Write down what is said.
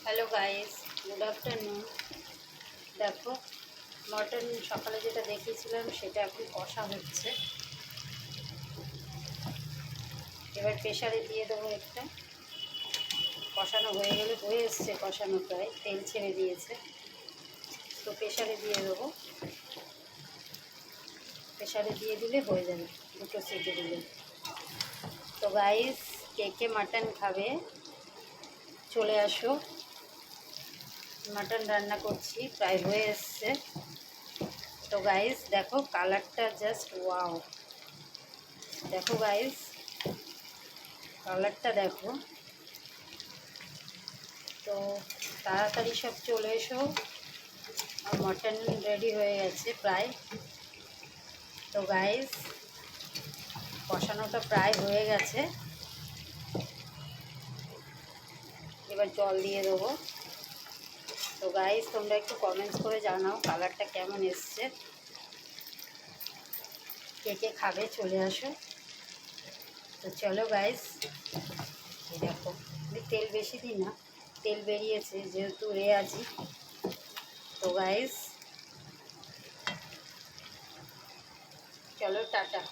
Hello guys, good afternoon. দেখো, mutton সকালে যেটা দেখিয়েছিলাম সেটা এখন কষা হচ্ছে। এবার প্রেশারে দিয়ে দেবো একটা। কষানো হয়ে গেলে হয়ে এসছে, কষানো প্রায় তেল ছেড়ে দিয়েছে, তো প্রেশারে দিয়ে দেবো। প্রেশারে দিয়ে দিলে হয়ে যাবে, দুটো সিটি দিলে। তো গাইস, কে কে মাটন খাবে চলে আসো। মাটন রান্না করছি, প্রায় হয়ে এসছে। তো গাইস দেখো, কালারটা জাস্ট ওয়াও। দেখো গাইস, কালারটা দেখো। তো তাড়াতাড়ি সব চলে এসো, আর মটন রেডি হয়ে গেছে প্রায়। তো গাইস, কষানোটা প্রায় হয়ে গেছে, এবার জল দিয়ে দেবো। তো গাইস, তোমরা একটু কমেন্টস করে জানাও কালারটা কেমন এসছে। কে কে খাবে চলে আসো। তো চলো গাইস, দেখো আমি তেল বেশি দিই না, তেল বেরিয়েছে যেহেতু রেয়াজি। তো গাইস চলো, টাটা।